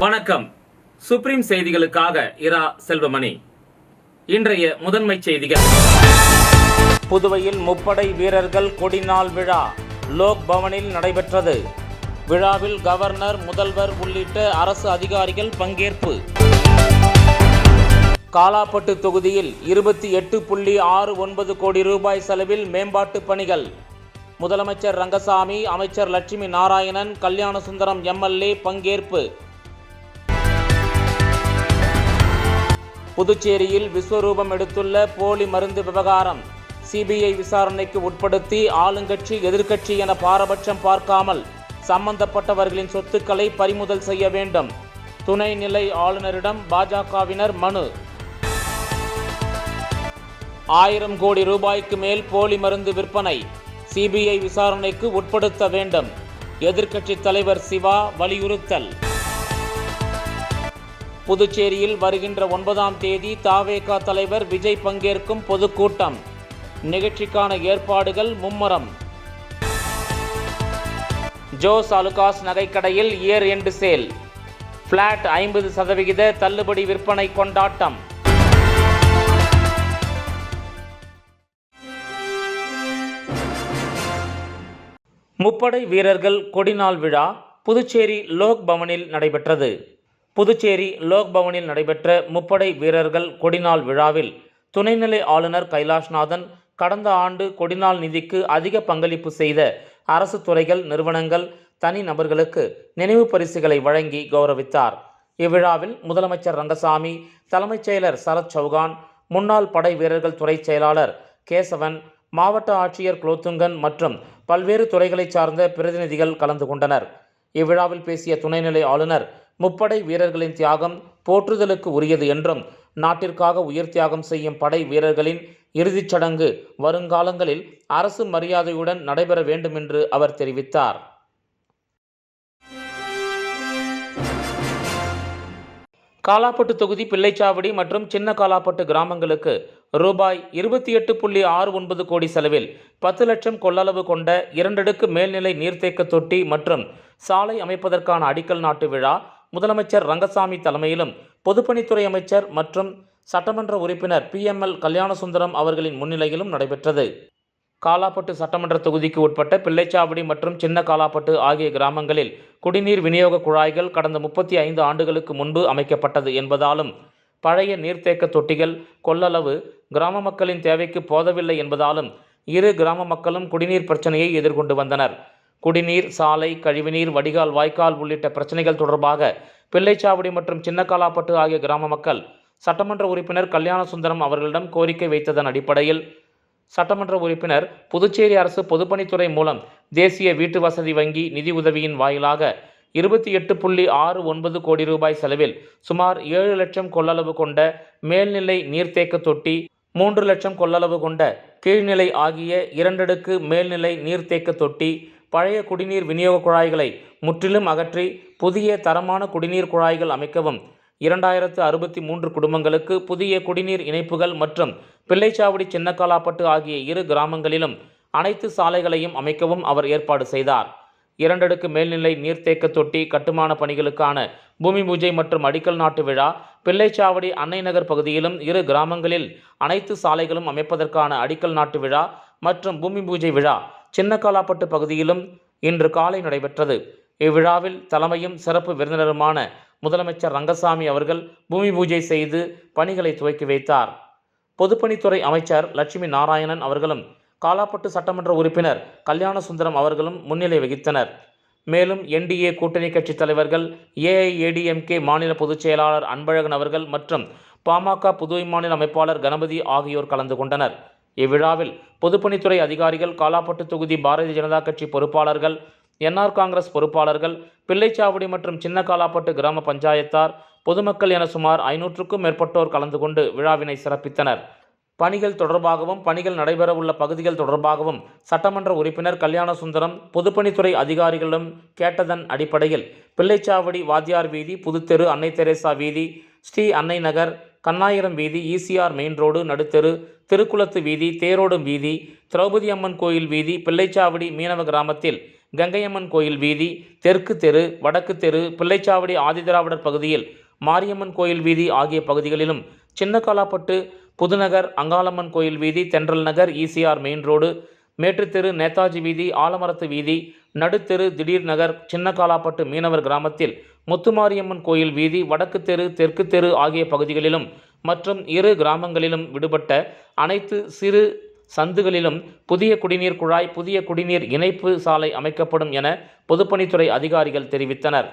வணக்கம். சுப்ரீம் செய்திகளுக்காக இரா செல்வமணி. இன்றைய முதன்மை செய்திகள். புதுவையில் முப்படை வீரர்கள் கொடிநாள் விழா லோக் பவனில் நடைபெற்றது. விழாவில் கவர்னர், முதல்வர் உள்ளிட்ட அரசு அதிகாரிகள் பங்கேற்பு. காலாப்பட்டு தொகுதியில் 28.69 கோடி ரூபாய் செலவில் மேம்பாட்டு பணிகள். முதலமைச்சர் ரங்கசாமி, அமைச்சர் லட்சுமி நாராயணன், கல்யாணசுந்தரம் எம்எல்ஏ பங்கேற்பு. புதுச்சேரியில் விஸ்வரூபம் எடுத்துள்ள போலி மருந்து விவகாரம் சிபிஐ விசாரணைக்கு உட்படுத்தி ஆளுங்கட்சி எதிர்க்கட்சி என பாரபட்சம் பார்க்காமல் சம்பந்தப்பட்டவர்களின் சொத்துக்களை பறிமுதல் செய்ய வேண்டும். துணைநிலை ஆளுநரிடம் பாஜகவினர் மனு. 1000 கோடி ரூபாய்க்கு மேல் போலி மருந்து விற்பனை சிபிஐ விசாரணைக்கு உட்படுத்த வேண்டும். எதிர்க்கட்சி தலைவர் சிவா வலியுறுத்தல். புதுச்சேரியில் வருகின்ற 9ஆம் தேதி தவேக தலைவர் விஜய் பங்கேற்கும் பொதுக்கூட்டம். நிகழ்ச்சிக்கான ஏற்பாடுகள் மும்முரம். ஜோஸ் அலுகாஸ் நகைக்கடையில் இயர் எண்டு சேல். பிளாட் 50% தள்ளுபடி விற்பனை கொண்டாட்டம். முப்படை வீரர்கள் கொடிநாள் விழா புதுச்சேரி லோக் பவனில் நடைபெற்றது. புதுச்சேரி லோக் பவனில் நடைபெற்ற முப்படை வீரர்கள் கொடிநாள் விழாவில் துணைநிலை ஆளுநர் கைலாஷ்நாதன் கடந்த ஆண்டு கொடிநாள் நிதிக்கு அதிக பங்களிப்பு செய்த அரசு துறைகள், நிறுவனங்கள், தனி நபர்களுக்கு நினைவு பரிசுகளை வழங்கி கௌரவித்தார். இவ்விழாவில் முதலமைச்சர் ரங்கசாமி, தலைமைச் செயலர் சரத் சௌகான், முன்னாள் படை வீரர்கள் துறை செயலாளர் கேசவன், மாவட்ட ஆட்சியர் குலோத்துங்கன் மற்றும் பல்வேறு துறைகளைச் சார்ந்த பிரதிநிதிகள் கலந்து கொண்டனர். இவ்விழாவில் பேசிய துணைநிலை ஆளுநர், முப்படை வீரர்களின் தியாகம் போற்றுதலுக்கு உரியது என்றும், நாட்டிற்காக உயிர் தியாகம் செய்யும் படை வீரர்களின் இறுதிச் சடங்கு வருங்காலங்களில் அரசு மரியாதையுடன் நடைபெற வேண்டும் என்று அவர் தெரிவித்தார். காலாப்பட்டு தொகுதி பிள்ளைச்சாவடி மற்றும் சின்ன காலாப்பட்டு கிராமங்களுக்கு ரூபாய் 28.69 கோடி செலவில் 10 லட்சம் கொள்ளளவு கொண்ட 2 அடுக்கு மேல்நிலை நீர்த்தேக்க தொட்டி மற்றும் சாலை அமைப்பதற்கான அடிக்கல் நாட்டு விழா முதலமைச்சர் ரங்கசாமி தலைமையிலும், பொதுப்பணித்துறை அமைச்சர் மற்றும் சட்டமன்ற உறுப்பினர் PML கல்யாணசுந்தரம் அவர்களின் முன்னிலையிலும் நடைபெற்றது. காலாப்பட்டு சட்டமன்ற தொகுதிக்கு உட்பட்ட பிள்ளைச்சாவடி மற்றும் சின்ன காலாப்பட்டு ஆகிய கிராமங்களில் குடிநீர் விநியோக குழாய்கள் கடந்த 35 ஆண்டுகளுக்கு முன்பு அமைக்கப்பட்டது என்பதாலும், பழைய நீர்த்தேக்க தொட்டிகள் கொள்ளளவு கிராம மக்களின் தேவைக்கு போதவில்லை என்பதாலும் இரு கிராம மக்களும் குடிநீர் பிரச்சனையை எதிர்கொண்டு வந்தனர். குடிநீர், சாலை, கழிவுநீர், வடிகால், வாய்க்கால் உள்ளிட்ட பிரச்சனைகள் தொடர்பாக பிள்ளைச்சாவடி மற்றும் சின்ன காலாப்பட்டு ஆகிய கிராம மக்கள் சட்டமன்ற உறுப்பினர் கல்யாணசுந்தரம் அவர்களிடம் கோரிக்கை வைத்ததன் அடிப்படையில் சட்டமன்ற உறுப்பினர் புதுச்சேரி அரசு பொதுப்பணித்துறை மூலம் தேசிய வீட்டு வசதி வங்கி நிதி உதவியின் வாயிலாக 28.69 கோடி ரூபாய் செலவில் சுமார் 7 லட்சம் கொள்ளளவு கொண்ட மேல்நிலை நீர்த்தேக்க தொட்டி, 3 லட்சம் கொள்ளளவு கொண்ட கீழ்நிலை ஆகிய 2 அடுக்கு மேல்நிலை நீர்த்தேக்க தொட்டி, பழைய குடிநீர் விநியோக குழாய்களை முற்றிலும் அகற்றி புதிய தரமான குடிநீர் குழாய்கள் அமைக்கவும், 2063 குடும்பங்களுக்கு புதிய குடிநீர் இணைப்புகள் மற்றும் பிள்ளைச்சாவடி, சின்ன காலாப்பட்டு ஆகிய இரு கிராமங்களிலும் அனைத்து சாலைகளையும் அமைக்கவும் அவர் ஏற்பாடு செய்தார். 2 அடுக்கு மேல்நிலை நீர்த்தேக்க தொட்டி கட்டுமான பணிகளுக்கான பூமி பூஜை மற்றும் அடிக்கல் நாட்டு விழா பிள்ளைச்சாவடி அன்னை நகர் பகுதியிலும், இரு கிராமங்களில் அனைத்து சாலைகளும் அமைப்பதற்கான அடிக்கல் நாட்டு விழா மற்றும் பூமி பூஜை விழா சின்ன காலாப்பட்டு பகுதியிலும் இன்று காலை நடைபெற்றது. இவ்விழாவில் தலைமையும் சிறப்பு விருந்தினருமான முதலமைச்சர் ரங்கசாமி அவர்கள் பூமி பூஜை செய்து பணிகளை துவக்கி வைத்தார். பொதுப்பணித்துறை அமைச்சர் லட்சுமி நாராயணன் அவர்களும், காலாப்பட்டு சட்டமன்ற உறுப்பினர் கல்யாணசுந்தரம் அவர்களும் முன்னிலை வகித்தனர். மேலும் NDA கூட்டணி கட்சி தலைவர்கள், AIADMK மாநில பொதுச் செயலாளர் அன்பழகன் அவர்கள் மற்றும் பாமக புதுவை மாநில அமைப்பாளர் கணபதி ஆகியோர் கலந்து கொண்டனர். இவ்விழாவில் பொதுப்பணித்துறை அதிகாரிகள், காலாப்பட்டு தொகுதி பாரதிய ஜனதா கட்சி பொறுப்பாளர்கள், NR காங்கிரஸ் பொறுப்பாளர்கள், பிள்ளைச்சாவடி மற்றும் சின்ன காலாப்பட்டு கிராம பஞ்சாயத்தார், பொதுமக்கள் என சுமார் 500க்கும் மேற்பட்டோர் கலந்து கொண்டு விழாவினை சிறப்பித்தனர். பணிகள் தொடர்பாகவும், பணிகள் நடைபெறவுள்ள பகுதிகள் தொடர்பாகவும் சட்டமன்ற உறுப்பினர் கல்யாணசுந்தரம் பொதுப்பணித்துறை அதிகாரிகளிடம் கேட்டதன் அடிப்படையில் பிள்ளைச்சாவடி வாத்தியார் வீதி, புதுத்தெரு, அன்னை தெரேசா வீதி, ஸ்ரீ அன்னை நகர், கண்ணாயிரம் வீதி, ECR மெயின் ரோடு, நடுத்தெரு, திருக்குளத்து வீதி, தேரோடும் வீதி, திரௌபதி அம்மன் கோயில் வீதி, பிள்ளைச்சாவடி மீனவ கிராமத்தில் கங்கையம்மன் கோயில் வீதி, தெற்கு தெரு, வடக்கு தெரு, பிள்ளைச்சாவடி ஆதிதிராவிடர் பகுதியில் மாரியம்மன் கோயில் வீதி ஆகிய பகுதிகளிலும், சின்னகாலாப்பட்டு, புதுநகர், அங்காளம்மன் கோயில் வீதி, தென்றல் நகர், ECR main road, Mettutheru, Netaji வீதி, ஆலமரத்து வீதி, நடுத்தெரு, திடீர் நகர், சின்னகாலாப்பட்டு மீனவர் கிராமத்தில் முத்துமாரியம்மன் கோயில் வீதி, வடக்கு தெரு, தெற்கு தெரு ஆகிய பகுதிகளிலும் மற்றும் இரு கிராமங்களிலும் விடுபட்ட அனைத்து சிறு சந்துகளிலும் புதிய குடிநீர் குழாய், புதிய குடிநீர் இணைப்பு சாலை அமைக்கப்படும் என பொதுப்பணித்துறை அதிகாரிகள் தெரிவித்தனர்.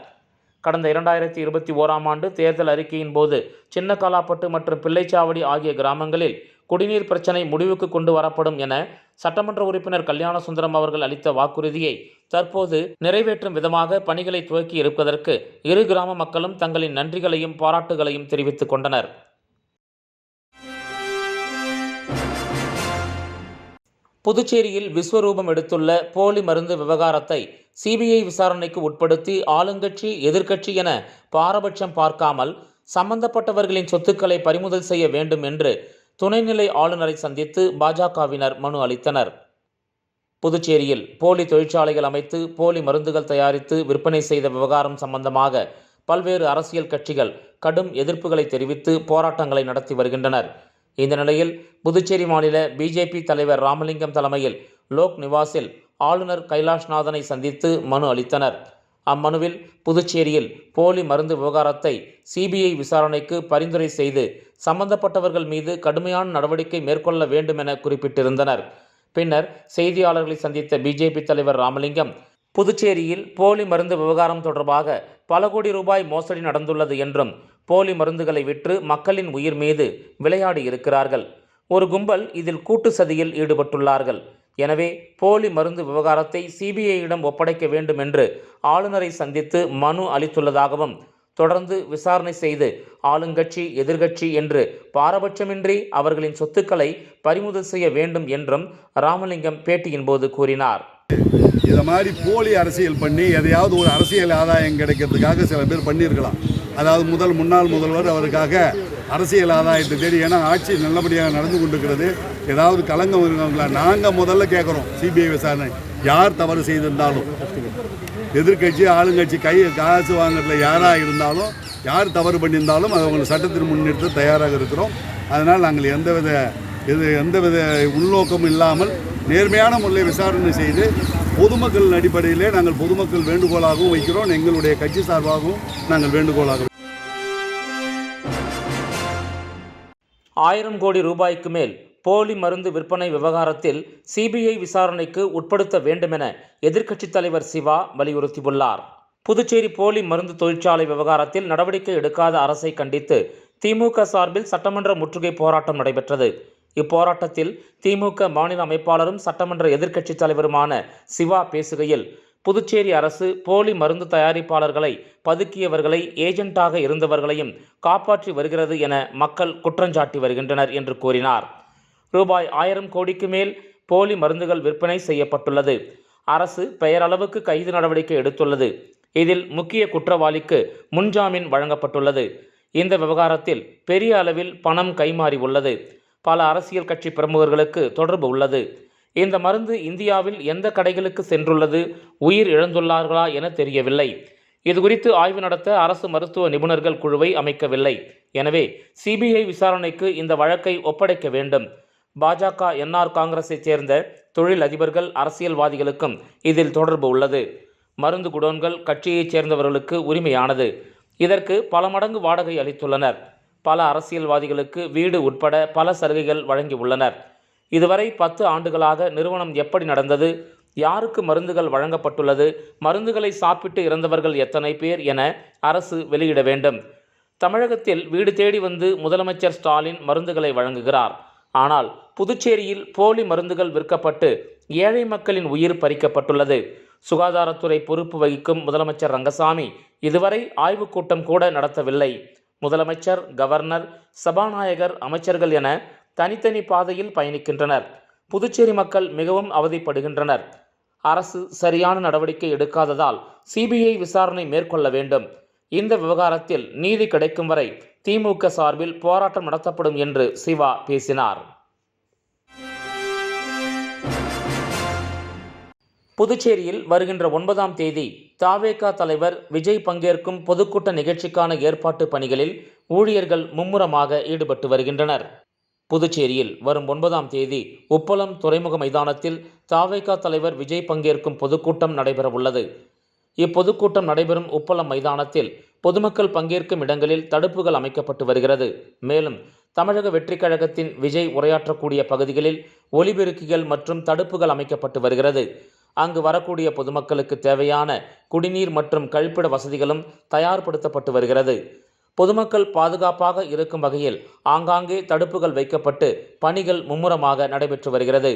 கடந்த 2021ஆம் ஆண்டு தேர்தல் அறிக்கையின் போது சின்னகாலாப்பட்டு மற்றும் பிள்ளைச்சாவடி ஆகிய கிராமங்களில் குடிநீர் பிரச்சினை முடிவுக்கு கொண்டு வரப்படும் என சட்டமன்ற உறுப்பினர் கல்யாணசுந்தரம் அவர்கள் அளித்த வாக்குறுதியை தற்போது நிறைவேற்றும் விதமாக பணிகளை துவக்கி இருப்பதற்கு இரு கிராம மக்களும் தங்களின் நன்றிகளையும் பாராட்டுகளையும் தெரிவித்துக் கொண்டனர். புதுச்சேரியில் விஸ்வரூபம் எடுத்துள்ள போலி மருந்து விவகாரத்தை சிபிஐ விசாரணைக்கு உட்படுத்தி ஆளுங்கட்சி, எதிர்க்கட்சி என பாரபட்சம் பார்க்காமல் சம்பந்தப்பட்டவர்களின் சொத்துக்களை பறிமுதல் செய்ய வேண்டும் என்று துணைநிலை ஆளுநரை சந்தித்து பாஜகவினர் மனு அளித்தனர். புதுச்சேரியில் போலி தொழிற்சாலைகள் அமைத்து போலி மருந்துகள் தயாரித்து விற்பனை செய்த விவகாரம் சம்பந்தமாக பல்வேறு அரசியல் கட்சிகள் கடும் எதிர்ப்புகளை தெரிவித்து போராட்டங்களை நடத்தி வருகின்றனர். இந்த நிலையில் புதுச்சேரி மாநில பிஜேபி தலைவர் ராமலிங்கம் தலைமையில் லோக் நிவாசில் ஆளுநர் கைலாஷ்நாதனை சந்தித்து மனு அளித்தனர். அம்மனுவில் புதுச்சேரியில் போலி மருந்து விவகாரத்தை சிபிஐ விசாரணைக்கு பரிந்துரை செய்து சம்பந்தப்பட்டவர்கள் மீது கடுமையான நடவடிக்கை மேற்கொள்ள வேண்டும் என குறிப்பிட்டிருந்தனர். பின்னர் செய்தியாளர்களை சந்தித்த பிஜேபி தலைவர் ராமலிங்கம், புதுச்சேரியில் போலி மருந்து விவகாரம் தொடர்பாக பல கோடி ரூபாய் மோசடி நடந்துள்ளது என்றும், போலி மருந்துகளை விற்று மக்களின் உயிர் மீது விளையாடி இருக்கிறார்கள். ஒரு கும்பல் இதில் கூட்டு சதியில் ஈடுபட்டுள்ளார்கள். எனவே போலி மருந்து விவகாரத்தை சிபிஐயிடம் ஒப்படைக்க வேண்டும் என்று ஆளுநரை சந்தித்து மனு அளித்துள்ளதாகவும், தொடர்ந்து விசாரணை செய்து ஆளுங்கட்சி, எதிர்க்கட்சி என்று பாரபட்சமின்றி அவர்களின் சொத்துக்களை பறிமுதல் செய்ய வேண்டும் என்றும் ராமலிங்கம் பேட்டியின் போது கூறினார். இதை மாதிரி போலி அரசியல் பண்ணி எதையாவது ஒரு அரசியல் ஆதாயம் கிடைக்கிறதுக்காக சில பேர் பண்ணியிருக்கலாம். அதாவது முன்னாள் முதல்வர் அவருக்காக அரசியல் ஆதாயத்தை தேடி, ஏன்னா ஆட்சி நல்லபடியாக நடந்து கொண்டிருக்கிறது, ஏதாவது களங்கம் இருக்காங்களா நாங்கள் முதல்ல கேட்குறோம். சிபிஐ விசாரணை யார் தவறு செய்திருந்தாலும், எதிர்கட்சி ஆளுங்கட்சி காசு வாங்குறதுல யாராக இருந்தாலும், யார் தவறு பண்ணியிருந்தாலும் அதை அவங்களை சட்டத்திற்கு முன்னிறுத்த தயாராக இருக்கிறோம். அதனால் நாங்கள் எந்தவித உள்நோக்கமும் இல்லாமல் நேர்மையான முறையில் விசாரணை செய்து பொதுமக்கள் அடிப்படையிலே நாங்கள் பொதுமக்கள் வேண்டுகோளாகவும் வைக்கிறோம். எங்களுடைய கட்சி சார்பாகவும் நாங்கள் வேண்டுகோளாக 1000 கோடி ரூபாய்க்கு மேல் போலி மருந்து விற்பனை விவகாரத்தில் சிபிஐ விசாரணைக்கு உட்படுத்த வேண்டுமென எதிர்க்கட்சித் தலைவர் சிவா வலியுறுத்தியுள்ளார். புதுச்சேரி போலி மருந்து தொழிற்சாலை விவகாரத்தில் நடவடிக்கை எடுக்காத அரசை கண்டித்து திமுக சார்பில் சட்டமன்ற முற்றுகை போராட்டம் நடைபெற்றது. இப்போராட்டத்தில் திமுக மாநில அமைப்பாளரும் சட்டமன்ற எதிர்க்கட்சித் தலைவருமான சிவா பேசுகையில், புதுச்சேரி அரசு போலி மருந்து தயாரிப்பாளர்களை, பதுக்கியவர்களை, ஏஜென்ட்டாக இருந்தவர்களையும் காப்பாற்றி வருகிறது என மக்கள் குற்றஞ்சாட்டி வருகின்றனர் என்று கூறினார். ரூபாய் 1000 கோடிக்கு மேல் போலி மருந்துகள் விற்பனை செய்யப்பட்டுள்ளது. அரசு பெயரளவுக்கு கைது நடவடிக்கை எடுத்துள்ளது. இதில் முக்கிய குற்றவாளிக்கு முன்ஜாமீன் வழங்கப்பட்டுள்ளது. இந்த விவகாரத்தில் பெரிய அளவில் பணம் கைமாறி உள்ளது. பல அரசியல் கட்சி பிரமுகர்களுக்கு தொடர்பு உள்ளது. இந்த மருந்து இந்தியாவில் எந்த கடைகளுக்கு சென்றுள்ளது, உயிர் இழந்துள்ளார்களா என தெரியவில்லை. இதுகுறித்து ஆய்வு நடத்த அரசு மருத்துவ நிபுணர்கள் குழுவை அமைக்கவில்லை. எனவே சிபிஐ விசாரணைக்கு இந்த வழக்கை ஒப்படைக்க வேண்டும். பாஜக, என்ஆர் காங்கிரஸைச் சேர்ந்த தொழில் அதிபர்கள், அரசியல்வாதிகளுக்கும் இதில் தொடர்பு உள்ளது. மருந்து குடோன்கள் கட்சியைச் சேர்ந்தவர்களுக்கு உரிமையானது. இதற்கு பல மடங்கு வாடகை அளித்துள்ளனர். பல அரசியல்வாதிகளுக்கு வீடு உட்பட பல சலுகைகள் வழங்கி உள்ளனர். இதுவரை 10 ஆண்டுகளாக நிறுவனம் எப்படி நடந்தது, யாருக்கு மருந்துகள் வழங்கப்பட்டுள்ளது, மருந்துகளை சாப்பிட்டு இறந்தவர்கள் எத்தனை பேர் என அரசு வெளியிட வேண்டும். தமிழகத்தில் வீடு தேடி வந்து முதலமைச்சர் ஸ்டாலின் மருந்துகளை வழங்குகிறார். ஆனால் புதுச்சேரியில் போலி மருந்துகள் விற்கப்பட்டு ஏழை மக்களின் உயிர் பறிக்கப்பட்டுள்ளது. சுகாதாரத்துறை பொறுப்பு வகிக்கும் முதலமைச்சர் ரங்கசாமி இதுவரை ஆய்வுக் கூட்டம் கூட நடத்தவில்லை. முதலமைச்சர், கவர்னர், சபாநாயகர், அமைச்சர்கள் என தனித்தனி பாதையில் பயணிக்கின்றனர். புதுச்சேரி மக்கள் மிகவும் அவதிப்படுகின்றனர். அரசு சரியான நடவடிக்கை எடுக்காததால் சிபிஐ விசாரணை மேற்கொள்ள வேண்டும். இந்த விவகாரத்தில் நீதி கிடைக்கும் வரை திமுக சார்பில் போராட்டம் நடத்தப்படும் என்று சிவா பேசினார். புதுச்சேரியில் வருகின்ற 9ஆம் தேதி தவேக தலைவர் விஜய் பங்கேற்கும் பொதுக்கூட்ட நிகழ்ச்சிக்கான ஏற்பாட்டு பணிகளில் ஊழியர்கள் மும்முரமாக ஈடுபட்டு வருகின்றனர். புதுச்சேரியில் வரும் 9ஆம் தேதி உப்பளம் துறைமுக மைதானத்தில் தவேக தலைவர் விஜய் பங்கேற்கும் பொதுக்கூட்டம் நடைபெறவுள்ளது. இப்பொதுக்கூட்டம் நடைபெறும் உப்பளம் மைதானத்தில் பொதுமக்கள் பங்கேற்கும் இடங்களில் தடுப்புகள் அமைக்கப்பட்டு வருகிறது. மேலும் தமிழக வெற்றிக் கழகத்தின் விஜய் உரையாற்றக்கூடிய பகுதிகளில் ஒலிபெருக்கிகள் மற்றும் தடுப்புகள் அமைக்கப்பட்டு வருகிறது. அங்கு வரக்கூடிய பொதுமக்களுக்கு தேவையான குடிநீர் மற்றும் கழிப்பிட வசதிகளும் தயார்படுத்தப்பட்டு வருகிறது. பொதுமக்கள் பாதுகாப்பாக இருக்கும் வகையில் ஆங்காங்கே தடுப்புகள் வைக்கப்பட்டு பணிகள் மும்முரமாக நடைபெற்று வருகிறது.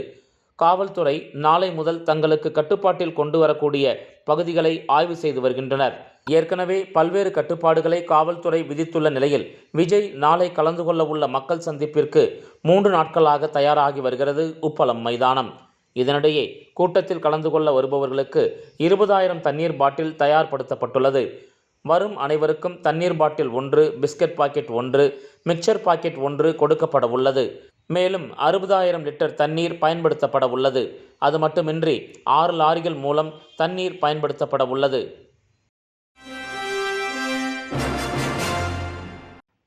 காவல்துறை நாளை முதல் தங்களுக்கு கட்டுப்பாட்டில் கொண்டு வரக்கூடிய பகுதிகளை ஆய்வு செய்து வருகின்றனர். ஏற்கனவே பல்வேறு கட்டுப்பாடுகளை காவல்துறை விதித்துள்ள நிலையில் விஜய் நாளை கலந்து கொள்ள உள்ள மக்கள் சந்திப்பிற்கு 3 நாட்களாக தயாராகி வருகிறது உப்பளம் மைதானம். இதனிடையே கூட்டத்தில் கலந்து கொள்ள வருபவர்களுக்கு 20,000 தண்ணீர் பாட்டில் தயார்படுத்தப்பட்டுள்ளது. வரும் அனைவருக்கும் தண்ணீர் பாட்டில் 1, பிஸ்கட் பாக்கெட் 1, மிக்சர் பாக்கெட் 1 கொடுக்கப்பட உள்ளது. மேலும் 60,000 லிட்டர் தண்ணீர் பயன்படுத்தப்பட உள்ளது. அது மட்டுமின்றி 6 லாரிகள் மூலம் தண்ணீர் பயன்படுத்தப்பட உள்ளது.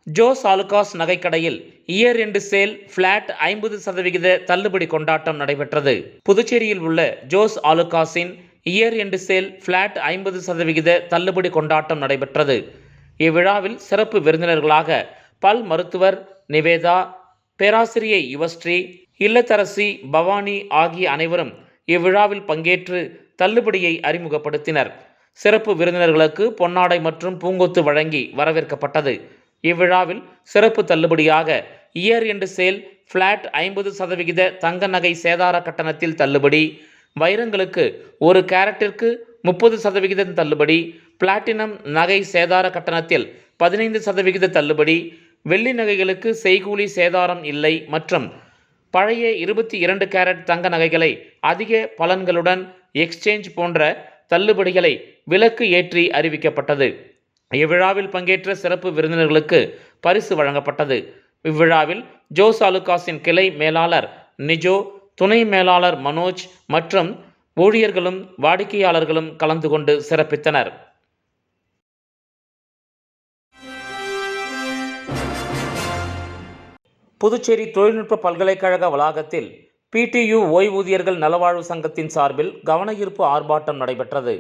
ஜோஸ் ஆலுகாஸ் நகைக்கடையில் இயர் எண்டு சேல் பிளாட் 50% தள்ளுபடி கொண்டாட்டம் நடைபெற்றது. புதுச்சேரியில் உள்ள ஜோஸ் ஆலுகாஸின் இயர் எண்டு சேல் பிளாட் 50% தள்ளுபடி கொண்டாட்டம் நடைபெற்றது. இவ்விழாவில் சிறப்பு விருந்தினர்களாக பல் மருத்துவர் நிவேதா, பேராசிரியை யுவஸ்ரீ, இல்லத்தரசி பவானி ஆகிய அனைவரும் இவ்விழாவில் பங்கேற்று தள்ளுபடியை அறிமுகப்படுத்தினர். சிறப்பு விருந்தினர்களுக்கு பொன்னாடை மற்றும் பூங்கொத்து வழங்கி வரவேற்கப்பட்டது. இவ்விழாவில் சிறப்பு தள்ளுபடியாக இயர் எண்டு சேல் பிளாட் 50% தங்க நகை சேதார கட்டணத்தில் தள்ளுபடி, வைரங்களுக்கு 1 கேரட்டிற்கு 30% தள்ளுபடி, பிளாட்டினம் நகை சேதார கட்டணத்தில் 15% தள்ளுபடி, வெள்ளி நகைகளுக்கு செய்கூலி சேதாரம் இல்லை மற்றும் பழைய 22 கேரட் தங்க நகைகளை அதிக பலன்களுடன் எக்ஸ்சேஞ்ச் போன்ற தள்ளுபடிகளை விலக்கு ஏற்றி அறிவிக்கப்பட்டது. இவ்விழாவில் பங்கேற்ற சிறப்பு விருந்தினர்களுக்கு பரிசு வழங்கப்பட்டது. இவ்விழாவில் ஜோஸ் ஆலுகாஸின் கிளை மேலாளர் நிஜோ, துணை மேலாளர் மனோஜ் மற்றும் ஊழியர்களும் வாடிக்கையாளர்களும் கலந்து கொண்டு சிறப்பித்தனர். புதுச்சேரி தொழில்நுட்ப பல்கலைக்கழக வளாகத்தில் PTU ஓய்வூதியர்கள் நலவாழ்வு சங்கத்தின் சார்பில் கவனஈர்ப்பு ஆர்ப்பாட்டம் நடைபெற்றது.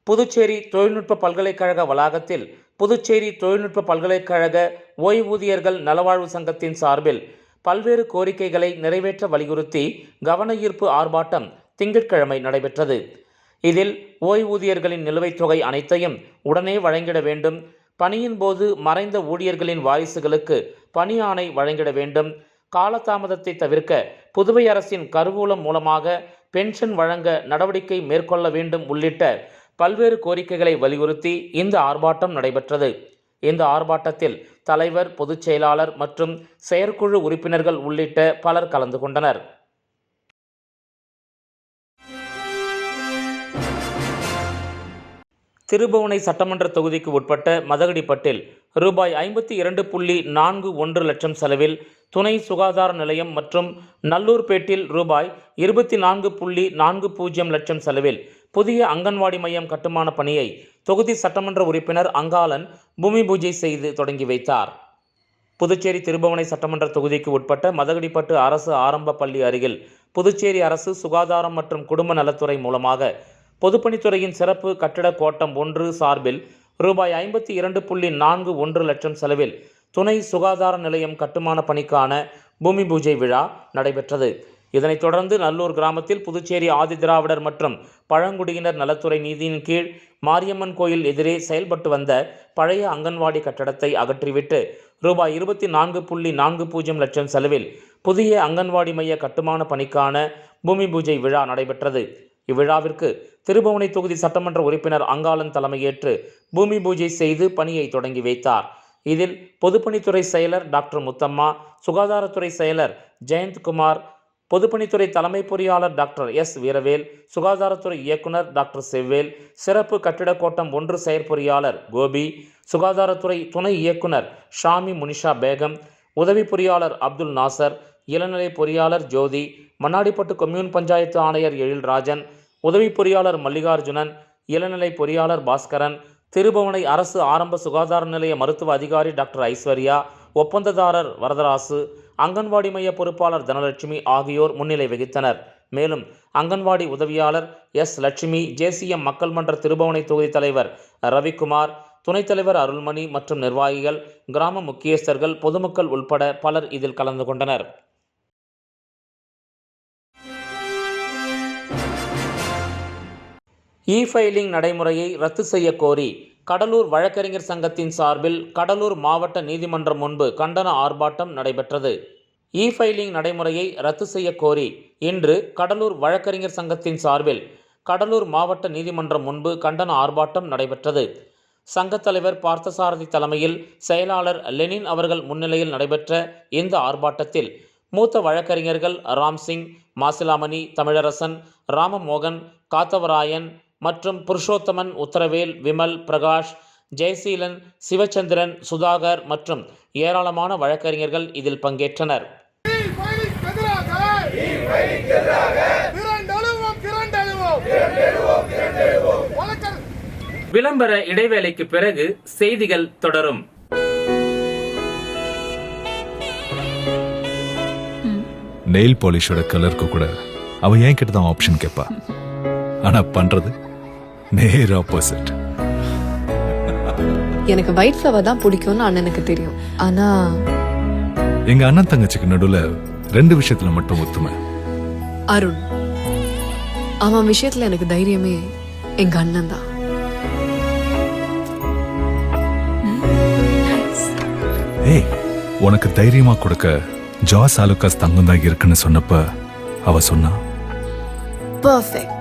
புதுச்சேரி தொழில்நுட்ப பல்கலைக்கழக வளாகத்தில் புதுச்சேரி தொழில்நுட்ப பல்கலைக்கழக ஓய்வூதியர்கள் நலவாழ்வு சங்கத்தின் சார்பில் பல்வேறு கோரிக்கைகளை நிறைவேற்ற வலியுறுத்தி கவனஈர்ப்பு ஆர்ப்பாட்டம் திங்கட்கிழமை நடைபெற்றது. இதில் ஓய்வூதியர்களின் நிலுவைத் தொகை அனைத்தையும் உடனே வழங்கிட வேண்டும், பணியின் போது மறைந்த ஊழியர்களின் வாரிசுகளுக்கு பணி ஆணை வழங்கிட வேண்டும், காலதாமதத்தை தவிர்க்க புதுவை அரசின் கருவூலம் மூலமாக பென்ஷன் வழங்க நடவடிக்கை மேற்கொள்ள வேண்டும் உள்ளிட்ட பல்வேறு கோரிக்கைகளை வலியுறுத்தி இந்த ஆர்ப்பாட்டம் நடைபெற்றது. இந்த ஆர்ப்பாட்டத்தில் தலைவர், பொதுச் செயலாளர் மற்றும் செயற்குழு உறுப்பினர்கள் உள்ளிட்ட பலர் கலந்து கொண்டனர். திருபுவனை சட்டமன்ற தொகுதிக்கு உட்பட்ட மதகடிப்பட்டில் ரூபாய் 52.41 லட்சம் செலவில் துணை சுகாதார நிலையம் மற்றும் நல்லூர்பேட்டில் ரூபாய் 24.40 லட்சம் செலவில் புதிய அங்கன்வாடி மையம் கட்டுமான பணியை தொகுதி சட்டமன்ற உறுப்பினர் அங்காளன் பூமி பூஜை செய்து தொடங்கி வைத்தார். புதுச்சேரி திருபுவனை சட்டமன்ற தொகுதிக்கு உட்பட்ட மதகடிப்பட்டு அரசு ஆரம்ப பள்ளி அருகில் புதுச்சேரி அரசு சுகாதாரம் மற்றும் குடும்ப நலத்துறை மூலமாக பொதுப்பணித்துறையின் சிறப்பு கட்டிட கோட்டம் 1 சார்பில் ரூபாய் 52.41 லட்சம் செலவில் துணை சுகாதார நிலையம் கட்டுமான பணிக்கான பூமி பூஜை விழா நடைபெற்றது. இதனைத் தொடர்ந்து நல்லூர் கிராமத்தில் புதுச்சேரி ஆதிதிராவிடர் மற்றும் பழங்குடியினர் நலத்துறை நீதியின் கீழ் மாரியம்மன் கோயில் எதிரே செயல்பட்டு வந்த பழைய அங்கன்வாடி கட்டடத்தை அகற்றிவிட்டு ரூபாய் 24.40 லட்சம் செலவில் புதிய அங்கன்வாடி மைய கட்டுமான பணிக்கான பூமி பூஜை விழா நடைபெற்றது. இவ்விழாவிற்கு திருபுவனை தொகுதி சட்டமன்ற உறுப்பினர் அங்காளன் தலைமையேற்று பூமி பூஜை செய்து பணியை தொடங்கி வைத்தார். இதில் பொதுப்பணித்துறை செயலர் டாக்டர் முத்தம்மா, சுகாதாரத்துறை செயலர் ஜெயந்த்குமார், பொதுப்பணித்துறை தலைமை பொறியாளர் டாக்டர் எஸ் வீரவேல், சுகாதாரத்துறை இயக்குனர் டாக்டர் செவ்வேல், சிறப்பு கட்டிட கோட்டம் 1 செயற்பொறியாளர் கோபி, சுகாதாரத்துறை துணை இயக்குனர் ஷாமி முனிஷா பேகம், உதவி பொறியாளர் அப்துல் நாசர், இளநிலை பொறியாளர் ஜோதி, மண்ணாடிப்பட்டு கொம்யூன் பஞ்சாயத்து ஆணையர் எழில்ராஜன், உதவி பொறியாளர் மல்லிகார்ஜுனன், இளநிலை பொறியாளர் பாஸ்கரன், திருபுவனை அரசு ஆரம்ப சுகாதார நிலைய மருத்துவ அதிகாரி டாக்டர் ஐஸ்வர்யா, ஒப்பந்ததாரர் வரதராசு, அங்கன்வாடி மைய பொறுப்பாளர் தனலட்சுமி ஆகியோர் முன்னிலை வகித்தனர். மேலும் அங்கன்வாடி உதவியாளர் எஸ். லட்சுமி, JCM மக்கள் மன்ற திருபுவனை தொகுதி தலைவர் ரவிக்குமார், துணைத் தலைவர் அருள்மணி மற்றும் நிர்வாகிகள், கிராம முக்கியஸ்தர்கள், பொதுமக்கள் உள்பட பலர் இதில் கலந்து கொண்டனர். இ-ஃபைலிங் நடைமுறையை ரத்து செய்ய கோரி கடலூர் வழக்கறிஞர் சங்கத்தின் சார்பில் கடலூர் மாவட்ட நீதிமன்றம் முன்பு கண்டன ஆர்ப்பாட்டம் நடைபெற்றது. இ-ஃபைலிங் நடைமுறையை ரத்து செய்ய கோரி இன்று கடலூர் வழக்கறிஞர் சங்கத்தின் சார்பில் கடலூர் மாவட்ட நீதிமன்றம் முன்பு கண்டன ஆர்ப்பாட்டம் நடைபெற்றது. சங்கத் தலைவர் பார்த்தசாரதி தலைமையில் செயலாளர் லெனின் அவர்கள் முன்னிலையில் நடைபெற்ற இந்த ஆர்ப்பாட்டத்தில் மூத்த வழக்கறிஞர்கள் ராம்சிங், மாசிலாமணி, தமிழரசன், ராமமோகன், காத்தவராயன் மற்றும் புருஷோத்தமன், உத்தரவேல், விமல், பிரகாஷ், ஜெயசீலன், சிவச்சந்திரன், சுதாகர் மற்றும் ஏராளமான வழக்கறிஞர்கள் இதில் பங்கேற்றனர். விளம்பர இடைவேளைக்கு பிறகு செய்திகள் தொடரும். நெயில் பாலிஷோட கலருக்கு கூட அவ ஏன் கிட்ட தான் ஆப்ஷன் கேட்பா. ஆனா பண்றது நேர் ஆப்போசிட். எனக்கு ஒயிட் ஃப்ளவர் தான் பிடிக்கும்னு அண்ணனுக்கு தெரியும். ஆனா எங்க அண்ணன் தங்கச்சிக்கு நடுவுல 2 விஷயத்துல மட்டும் ஒத்துமை. அருண், அவன் விஷயத்துல எனக்கு தைரியமே எங்க அண்ணன் தான். ஏய், உனக்கு தைரியமா கொடுக்க ஜாஸ் ஆலுகாஸ் தங்கம் தான் இருக்குன்னு சொன்னப்ப அவ சொன்னா பெர்ஃபெக்ட்.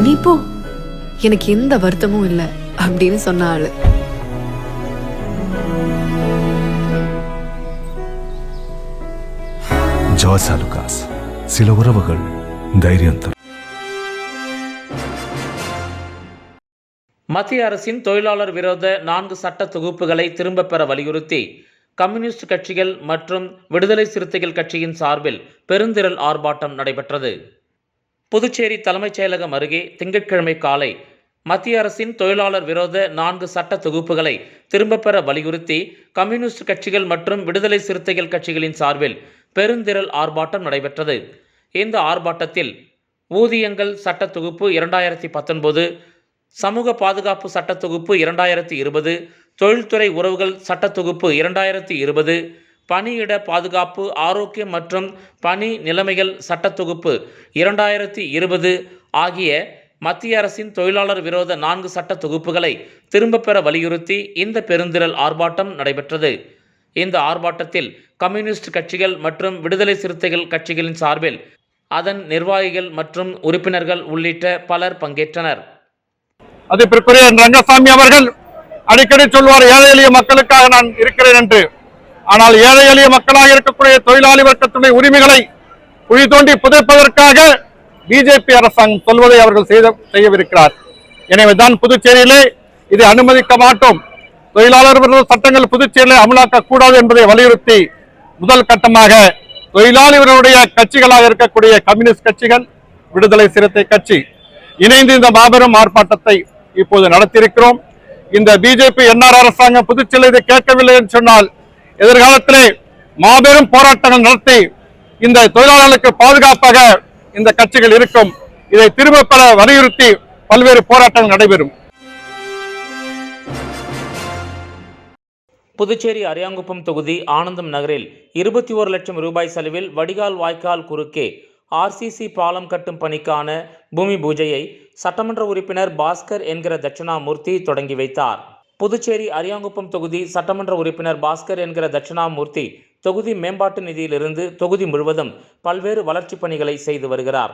நீ போ, எனக்கு எந்த வருத்தமும் இல்லை அப்படின்னு சொன்ன ஆளு. ஜாஸ் ஆலுகாஸ், சில உறவுகள் தைரியம் தரும். மத்திய அரசின் தொழிலாளர் விரோத 4 சட்ட தொகுப்புகளை திரும்பப் பெற வலியுறுத்தி கம்யூனிஸ்ட் கட்சிகள் மற்றும் விடுதலை சிறுத்தைகள் கட்சியின் சார்பில் பெருந்திரள் ஆர்ப்பாட்டம் நடைபெற்றது. புதுச்சேரி தலைமைச் செயலகம் அருகே திங்கட்கிழமை காலை மத்திய அரசின் தொழிலாளர் விரோத 4 சட்ட தொகுப்புகளை திரும்பப் பெற வலியுறுத்தி கம்யூனிஸ்ட் கட்சிகள் மற்றும் விடுதலை சிறுத்தைகள் கட்சிகளின் சார்பில் பெருந்திரள் ஆர்ப்பாட்டம் நடைபெற்றது. இந்த ஆர்ப்பாட்டத்தில் ஊதியங்கள் சட்ட தொகுப்பு 2019, சமூக பாதுகாப்பு சட்ட தொகுப்பு 2020, தொழில்துறை உறவுகள் சட்ட தொகுப்பு 2020, பணியிட பாதுகாப்பு, ஆரோக்கியம் மற்றும் பணி நிலைமைகள் சட்ட தொகுப்பு 2020 ஆகிய மத்திய அரசின் தொழிலாளர் விரோத 4 சட்ட தொகுப்புகளை திரும்பப் பெற வலியுறுத்தி இந்த பெருந்திரள் ஆர்ப்பாட்டம் நடைபெற்றது. இந்த ஆர்ப்பாட்டத்தில் கம்யூனிஸ்ட் கட்சிகள் மற்றும் விடுதலை சிறுத்தைகள் கட்சிகளின் சார்பில் அதன் நிர்வாகிகள் மற்றும் உறுப்பினர்கள் உள்ளிட்ட பலர் பங்கேற்றனர். அதற்குரிய ரங்கசாமி அவர்கள் அடிக்கடி சொல்வார், ஏழை எளிய மக்களுக்காக நான் இருக்கிறேன் என்று. ஆனால் ஏழை எளிய மக்களாக இருக்கக்கூடிய தொழிலாளி வர்க்கத்துடைய உரிமைகளை குழி தோண்டி புதைப்பதற்காக பிஜேபி அரசாங்கம் சொல்வதை அவர்கள் செய்யவிருக்கிறார். எனவேதான் புதுச்சேரியிலே இதை அனுமதிக்க மாட்டோம், தொழிலாளர் விரோத சட்டங்கள் புதுச்சேரியிலே அமலாக்க கூடாது என்பதை வலியுறுத்தி முதல் கட்டமாக தொழிலாளர்களுடைய கட்சிகளாக இருக்கக்கூடிய கம்யூனிஸ்ட் கட்சிகள், விடுதலை சிறுத்தை கட்சி இணைந்து இந்த மாபெரும் ஆர்ப்பாட்டத்தை இப்போது நடத்தியிருக்கிறோம். இந்த பிஜேபி என்ஆர் அரசாங்கம் புதுச்சேரியில் இதை கேட்கவில்லை என்று சொன்னால் எதிர்காலத்திலே மாபெரும் போராட்டங்கள் நடத்தி இந்த தொழிலாளர்களுக்கு பாதுகாப்பாக இந்த கட்சிகள் இருக்கும். இதை திரும்பப் பெற வலியுறுத்தி பல்வேறு போராட்டங்கள் நடைபெறும். புதுச்சேரி அரியாங்குப்பம் தொகுதி ஆனந்தம் நகரில் 21 லட்சம் ரூபாய் செலவில் வடிகால் வாய்க்கால் குறுக்கே RCC பாலம் கட்டும் பணிக்கான பூமி பூஜையை சட்டமன்ற உறுப்பினர் பாஸ்கர் என்கிற தட்சிணாமூர்த்தி தொடங்கி வைத்தார். புதுச்சேரி அரியாங்குப்பம் தொகுதி சட்டமன்ற உறுப்பினர் பாஸ்கர் என்கிற தட்சிணாமூர்த்தி தொகுதி மேம்பாட்டு நிதியிலிருந்து தொகுதி முழுவதும் பல்வேறு வளர்ச்சிப் பணிகளை செய்து வருகிறார்.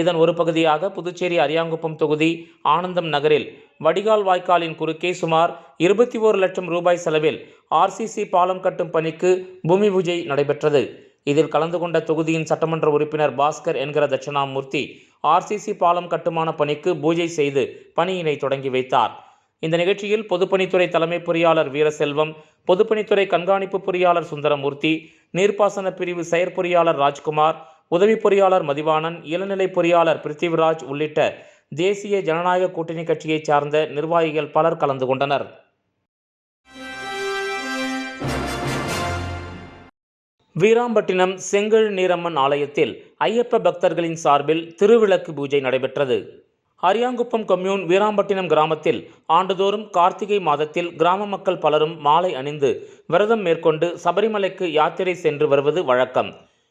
இதன் ஒரு பகுதியாக புதுச்சேரி அரியாங்குப்பம் தொகுதி ஆனந்தம் நகரில் வடிகால் வாய்க்காலின் குறுக்கே சுமார் 21 லட்சம் ரூபாய் செலவில் RCC பாலம் கட்டும் பணிக்கு பூமி பூஜை நடைபெற்றது. இதில் கலந்து கொண்ட தொகுதியின் சட்டமன்ற உறுப்பினர் பாஸ்கர் என்கிற தட்சிணாமூர்த்தி RCC பாலம் கட்டுமான பணிக்கு பூஜை செய்து பணியினை தொடங்கி வைத்தார். இந்த நிகழ்ச்சியில் பொதுப்பணித்துறை தலைமை பொறியாளர் வீரசெல்வம், பொதுப்பணித்துறை கண்காணிப்பு பொறியாளர் சுந்தரமூர்த்தி, நீர்ப்பாசன பிரிவு செயற்பொறியாளர் ராஜ்குமார், உதவி பொறியாளர் மதிவாணன், இளநிலை பொறியாளர் பிருத்திவிராஜ் உள்ளிட்ட தேசிய ஜனநாயக கூட்டணி கட்சியைச் சார்ந்த நிர்வாகிகள் பலர் கலந்து கொண்டனர். வீராம்பட்டினம் செங்கழு நீரம்மன் ஆலயத்தில் ஐயப்ப பக்தர்களின் சார்பில் திருவிளக்கு பூஜை நடைபெற்றது. அரியாங்குப்பம் கொம்யூன் வீராம்பட்டினம் கிராமத்தில் ஆண்டுதோறும் கார்த்திகை மாதத்தில் கிராம மக்கள் பலரும் மாலை அணிந்து விரதம் மேற்கொண்டு சபரிமலைக்கு யாத்திரை சென்று வருவது வழக்கம்.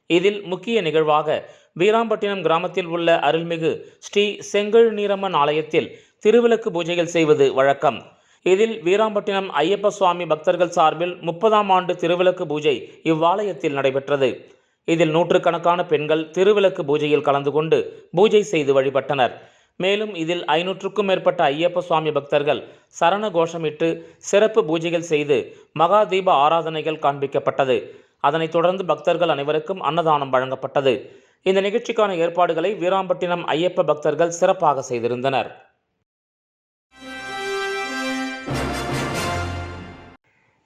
இதில் முக்கிய நிகழ்வாக வீராம்பட்டினம் கிராமத்தில் உள்ள அருள்மிகு ஸ்ரீ செங்கழு நீரம்மன் ஆலயத்தில் திருவிளக்கு பூஜைகள் செய்வது வழக்கம். இதில் வீராம்பட்டினம் ஐயப்ப சுவாமி பக்தர்கள் சார்பில் 30ஆம் ஆண்டு திருவிளக்கு பூஜை இவ்வாலயத்தில் நடைபெற்றது. இதில் நூற்றுக்கணக்கான பெண்கள் திருவிளக்கு பூஜையில் கலந்து கொண்டு பூஜை செய்து வழிபட்டனர். மேலும் இதில் 500க்கும் மேற்பட்ட ஐயப்ப சுவாமி பக்தர்கள் சரண கோஷமிட்டு சிறப்பு பூஜைகள் செய்து மகா தீப ஆராதனைகள் காண்பிக்கப்பட்டது. அதனைத் தொடர்ந்து பக்தர்கள் அனைவருக்கும் அன்னதானம் வழங்கப்பட்டது. இந்த நிகழ்ச்சிக்கான ஏற்பாடுகளை வீராம்பட்டினம் ஐயப்ப பக்தர்கள் சிறப்பாக செய்திருந்தனர்.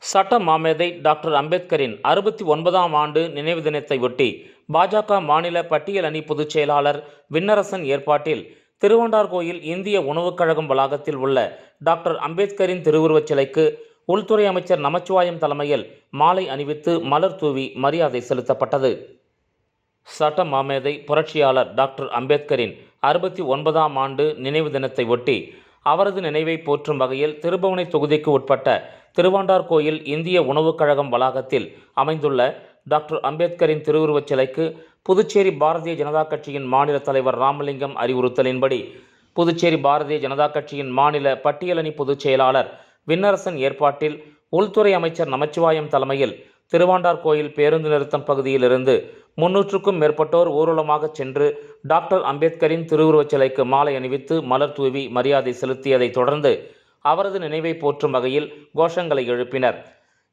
சட்ட மாமேதை டாக்டர் அம்பேத்கரின் 69ஆம் ஆண்டு நினைவு தினத்தை ஒட்டி பாஜக மாநில பட்டியல் அணி பொதுச் செயலாளர் விண்ணரசன் ஏற்பாட்டில் திருவண்டார்கோயில் இந்திய உணவுக் கழகம் வளாகத்தில் உள்ள டாக்டர் அம்பேத்கரின் திருவுருவச் சிலைக்கு உள்துறை அமைச்சர் நமச்சிவாயம் தலைமையில் மாலை அணிவித்து மலர் தூவி மரியாதை செலுத்தப்பட்டது. சட்ட மாமேதை புரட்சியாளர் டாக்டர் அம்பேத்கரின் 69ஆம் ஆண்டு நினைவு தினத்தை ஒட்டி அவரது நினைவை போற்றும் வகையில் திருபுவனை தொகுதிக்கு உட்பட்ட திருவாண்டார்கோயில் இந்திய உணவுக் கழகம் வளாகத்தில் அமைந்துள்ள டாக்டர் அம்பேத்கரின் திருவுருவச் சிலைக்கு புதுச்சேரி பாரதிய ஜனதா கட்சியின் மாநில தலைவர் ராமலிங்கம் அறிவுறுத்தலின்படி புதுச்சேரி பாரதிய ஜனதா கட்சியின் மாநில பட்டியலணி பொதுச் செயலாளர் விண்ணரசன் ஏற்பாட்டில் உள்துறை அமைச்சர் நமச்சிவாயம் தலைமையில் திருவாண்டார்கோயில் பேருந்து நிறுத்தம் பகுதியிலிருந்து 300க்கும் மேற்பட்டோர் ஊர்வலமாக சென்று டாக்டர் அம்பேத்கரின் திருவுருவச் சிலைக்கு மாலை அணிவித்து மலர் தூவி மரியாதை செலுத்தியதைத் தொடர்ந்து அவரது நினைவை போற்றும் வகையில் கோஷங்களை எழுப்பினர்.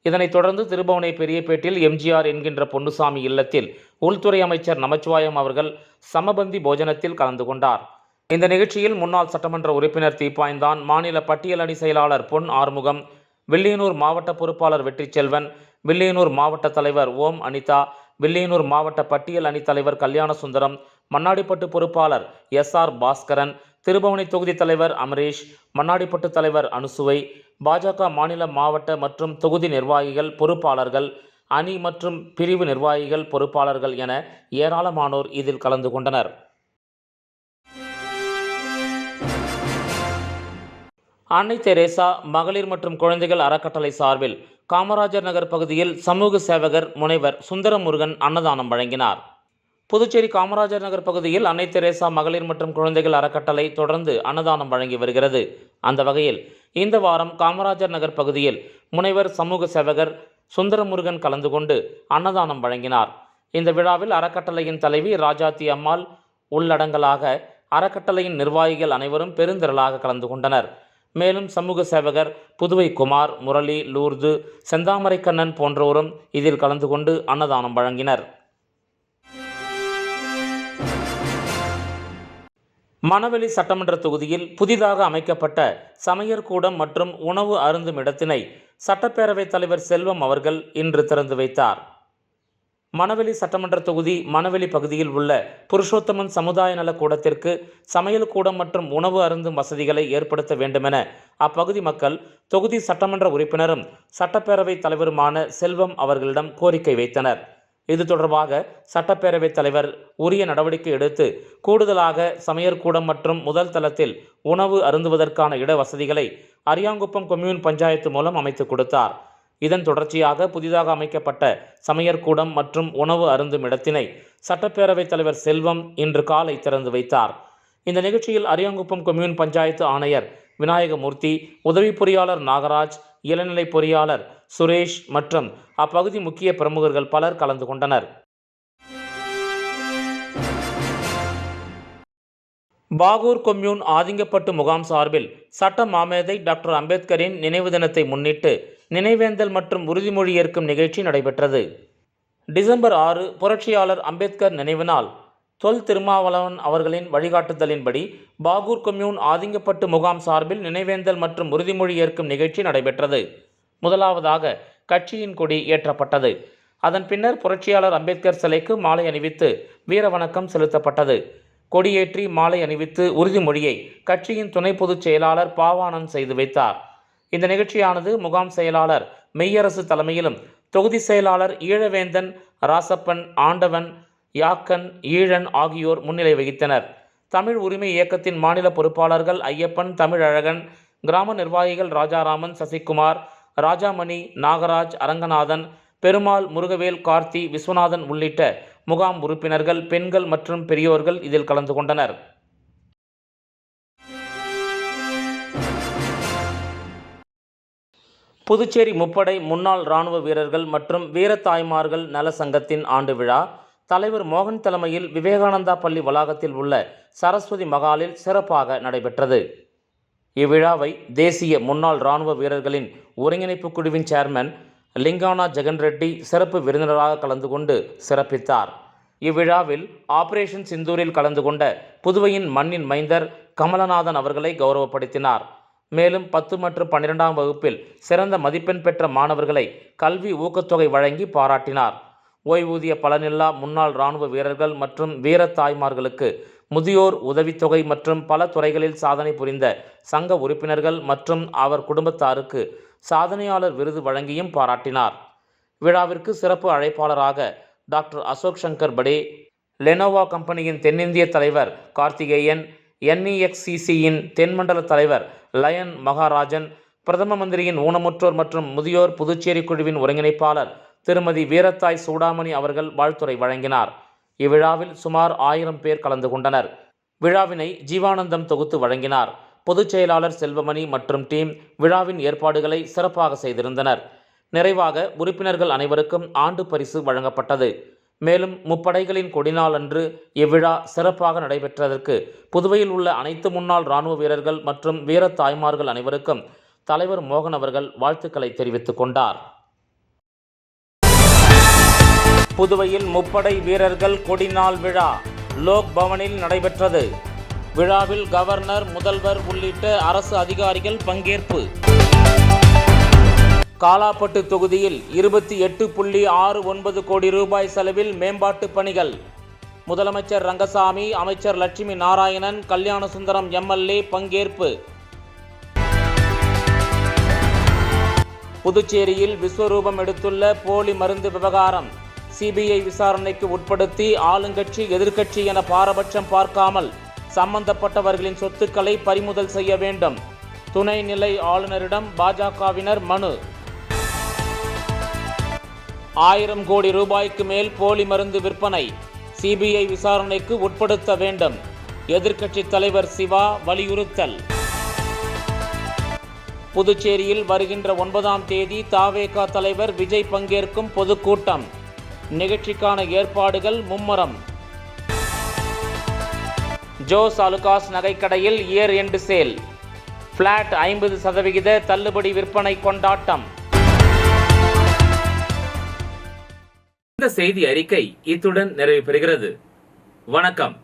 இதனைத் தொடர்ந்து திருபுவனை பெரியபேட்டில் எம்ஜிஆர் என்கின்ற பொன்னுசாமி இல்லத்தில் உள்துறை அமைச்சர் நமச்சிவாயம் அவர்கள் சமபந்தி போஜனத்தில் கலந்து கொண்டார். இந்த நிகழ்ச்சியில் முன்னாள் சட்டமன்ற உறுப்பினர் தீப்பாய்ந்தான், மாநில பட்டியல் அணி செயலாளர் பொன் ஆறுமுகம், வில்லியனூர் மாவட்ட பொறுப்பாளர் வெற்றிச்செல்வன், வில்லியனூர் மாவட்ட தலைவர் ஓம் அனிதா, வில்லியனூர் மாவட்ட பட்டியல் அணி தலைவர் கல்யாணசுந்தரம், மண்ணாடிப்பட்டு பொறுப்பாளர் SR பாஸ்கரன், திருபுவனை தொகுதி தலைவர் அமரேஷ், மண்ணாடிப்பட்டு தலைவர் அனுசுவை, பாஜக மாநில மாவட்ட மற்றும் தொகுதி நிர்வாகிகள், பொறுப்பாளர்கள், அணி மற்றும் பிரிவு நிர்வாகிகள், பொறுப்பாளர்கள் என ஏராளமானோர் இதில் கலந்து கொண்டனர். அன்னை தெரேசா மகளிர் மற்றும் குழந்தைகள் அறக்கட்டளை சார்பில் காமராஜர் நகர் பகுதியில் சமூக சேவகர் முனைவர் சுந்தரமுருகன் அன்னதானம் வழங்கினார். புதுச்சேரி காமராஜர் நகர் பகுதியில் அன்னை தெரேசா மகளிர் மற்றும் குழந்தைகள் அறக்கட்டளை தொடர்ந்து அன்னதானம் வழங்கி வருகிறது. அந்த வகையில் இந்த வாரம் காமராஜர் நகர் பகுதியில் முனைவர் சமூக சேவகர் சுந்தரமுருகன் கலந்து கொண்டு அன்னதானம் வழங்கினார். இந்த விழாவில் அறக்கட்டளையின் தலைவி ராஜாத்தி அம்மாள் உள்ளடங்கலாக அறக்கட்டளையின் நிர்வாகிகள் அனைவரும் பெருந்திரளாக கலந்து கொண்டனர். மேலும் சமூக சேவகர் புதுவை குமார், முரளி, லூர்து, செந்தாமரை கண்ணன் போன்றோரும் இதில் கலந்து கொண்டு அன்னதானம் வழங்கினர். மணவெளி சட்டமன்ற தொகுதியில் புதிதாக அமைக்கப்பட்ட சமையற் கூடம் மற்றும் உணவு அருந்தும் இடத்தினை சட்டப்பேரவைத் தலைவர் செல்வம் அவர்கள் இன்று திறந்து வைத்தார். மணவெளி சட்டமன்ற தொகுதி மணவெளி பகுதியில் உள்ள புருஷோத்தமன் சமுதாய நல கூடத்திற்கு சமையல் கூடம் மற்றும் உணவு அருந்தும் வசதிகளை ஏற்படுத்த வேண்டுமென அப்பகுதி மக்கள் தொகுதி சட்டமன்ற உறுப்பினரும் சட்டப்பேரவைத் தலைவருமான செல்வம் அவர்களிடம் கோரிக்கை வைத்தனர். இது தொடர்பாக சட்டப்பேரவைத் தலைவர் உரிய நடவடிக்கை எடுத்து கூடுதலாக சமையற்கூடம் மற்றும் முதல் தளத்தில் உணவு அருந்துவதற்கான இட வசதிகளை அரியாங்குப்பம் கொம்யூன் பஞ்சாயத்து மூலம் அமைத்துக் கொடுத்தார். இதன் தொடர்ச்சியாக புதிதாக அமைக்கப்பட்ட சமையற்கூடம் மற்றும் உணவு அருந்தும் இடத்தினை சட்டப்பேரவைத் தலைவர் செல்வம் இன்று காலை திறந்து வைத்தார். இந்த நிகழ்ச்சியில் அரியாங்குப்பம் கொம்யூன் பஞ்சாயத்து ஆணையர் விநாயகமூர்த்தி, உதவி பொறியாளர் நாகராஜ், இளநிலை பொறியாளர் சுரேஷ் மற்றும் அப்பகுதி முக்கிய பிரமுகர்கள் பலர் கலந்து கொண்டனர். பாகூர் கொம்யூன் ஆதிங்கப்பட்டு முகாம் சார்பில் சட்ட மாமேதை டாக்டர் அம்பேத்கரின் நினைவு தினத்தை முன்னிட்டு நினைவேந்தல் மற்றும் உறுதிமொழி ஏற்கும் நிகழ்ச்சி நடைபெற்றது. டிசம்பர் 6 புரட்சியாளர் அம்பேத்கர் நினைவு நாள். தொல் திருமாவளவன் அவர்களின் வழிகாட்டுதலின்படி பாகூர் கொம்யூன் ஆதிங்கப்பட்டு முகாம் சார்பில் நினைவேந்தல் மற்றும் உறுதிமொழி ஏற்கும் நிகழ்ச்சி நடைபெற்றது. முதலாவதாக கட்சியின் கொடி ஏற்றப்பட்டது. அதன் பின்னர் புரட்சியாளர் அம்பேத்கர் சிலைக்கு மாலை அணிவித்து வீர வணக்கம் செலுத்தப்பட்டது. கொடியேற்றி மாலை அணிவித்து உறுதிமொழியை கட்சியின் துணை பொதுச் செயலாளர் பாவானந்த் செய்து வைத்தார். இந்த நிகழ்ச்சியானது முகாம் செயலாளர் மெய்யரசு தலைமையிலும் தொகுதி செயலாளர் ஈழவேந்தன், ராசப்பன், ஆண்டவன், யாக்கன், ஈழன் ஆகியோர் முன்னிலை வகித்தனர். தமிழ் உரிமை இயக்கத்தின் மாநில பொறுப்பாளர்கள் ஐயப்பன், தமிழழகன், கிராம நிர்வாகிகள் ராஜாராமன், சசிகுமார், ராஜாமணி, நாகராஜ், அரங்கநாதன், பெருமாள், முருகவேல், கார்த்தி, விஸ்வநாதன் உள்ளிட்ட முகாம் உறுப்பினர்கள், பெண்கள் மற்றும் பெரியோர்கள் இதில் கலந்து கொண்டனர். புதுச்சேரி முப்படை முன்னாள் இராணுவ வீரர்கள் மற்றும் வீரத்தாய்மார்கள் நல சங்கத்தின் ஆண்டு விழா தலைவர் மோகன் தலைமையில் விவேகானந்தா பள்ளி வளாகத்தில் உள்ள சரஸ்வதி மகாலில் சிறப்பாக நடைபெற்றது. இவ்விழாவை தேசிய முன்னாள் இராணுவ வீரர்களின் ஒருங்கிணைப்பு குழுவின் சேர்மன் லிங்கானா ஜெகன் ரெட்டி சிறப்பு விருந்தினராக கலந்து கொண்டு சிறப்பித்தார். இவ்விழாவில் ஆபரேஷன் சிந்தூரில் கலந்து கொண்ட புதுவையின் மண்ணின் மைந்தர் கமலநாதன் அவர்களை கௌரவப்படுத்தினார். மேலும் 10 மற்றும் 12ஆம் வகுப்பில் சிறந்த மதிப்பெண் பெற்ற மாணவர்களை கல்வி ஊக்கத்தொகை வழங்கி பாராட்டினார். ஓய்வூதிய பலனில்லா முன்னாள் இராணுவ வீரர்கள் மற்றும் வீரத்தாய்மார்களுக்கு முதியோர் உதவித்தொகை மற்றும் பல துறைகளில் சாதனை புரிந்த சங்க உறுப்பினர்கள் மற்றும் அவர் குடும்பத்தாருக்கு சாதனையாளர் விருது வழங்கியும் பாராட்டினார். விழாவிற்கு சிறப்பு அழைப்பாளராக டாக்டர் அசோக் சங்கர் படே, லெனோவா கம்பெனியின் தென்னிந்திய தலைவர் கார்த்திகேயன், NEXCCயின் தென்மண்டல தலைவர் லயன் மகாராஜன், பிரதம மந்திரியின் ஊனமுற்றோர் மற்றும் முதியோர் புதுச்சேரி குழுவின் ஒருங்கிணைப்பாளர் திருமதி வீரத்தாய் சூடாமணி அவர்கள் வாழ்த்துரை வழங்கினார். இவ்விழாவில் சுமார் 1000 பேர் கலந்து கொண்டனர். விழாவினை ஜீவானந்தம் தொகுத்து வழங்கினார். பொதுச் செயலாளர் செல்வமணி மற்றும் டீம் விழாவின் ஏற்பாடுகளை சிறப்பாக செய்திருந்தனர். நிறைவாக உறுப்பினர்கள் அனைவருக்கும் ஆண்டு பரிசு வழங்கப்பட்டது. மேலும் முப்படைகளின் கொடிநாள் அன்று இவ்விழா சிறப்பாக நடைபெற்றதற்கு புதுவையில் உள்ள அனைத்து முன்னாள் இராணுவ வீரர்கள் மற்றும் வீரத்தாய்மார்கள் அனைவருக்கும் தலைவர் மோகன் அவர்கள் வாழ்த்துக்களை தெரிவித்துக் கொண்டார். புதுவையில் முப்படை வீரர்கள் கொடிநாள் விழா லோக் பவனில் நடைபெற்றது. விழாவில் கவர்னர், முதல்வர் உள்ளிட்ட அரசு அதிகாரிகள் பங்கேற்பு. காலாப்பட்டு தொகுதியில் 28.69 கோடி ரூபாய் செலவில் மேம்பாட்டு பணிகள். முதலமைச்சர் ரங்கசாமி, அமைச்சர் லட்சுமி நாராயணன், கல்யாணசுந்தரம் MLA பங்கேற்பு. புதுச்சேரியில் விஸ்வரூபம் எடுத்துள்ள போலி மருந்து விவகாரம் CBI விசாரணைக்கு உட்படுத்தி ஆளுங்கட்சி எதிர்க்கட்சி என பாரபட்சம் பார்க்காமல் சம்பந்தப்பட்டவர்களின் சொத்துக்களை பறிமுதல் செய்ய வேண்டும். துணைநிலை ஆளுநரிடம் பாஜகவினர் மனு. 1000 கோடி ரூபாய்க்கு மேல் போலி மருந்து விற்பனை CBI விசாரணைக்கு உட்படுத்த வேண்டும். எதிர்க்கட்சி தலைவர் சிவா வலியுறுத்தல். புதுச்சேரியில் வருகின்ற 9ஆம் தேதி தவேக தலைவர் விஜய் பங்கேற்கும் பொதுக்கூட்டம். நிகழ்ச்சிக்கான ஏற்பாடுகள் மும்முரம். ஜோஸ் அலுகாஸ் நகைக்கடையில் இயர் எண்டு சேல். பிளாட் 50% தள்ளுபடி விற்பனை கொண்டாட்டம். இந்த செய்தி அறிக்கை இத்துடன் நிறைவு பெறுகிறது. வணக்கம்.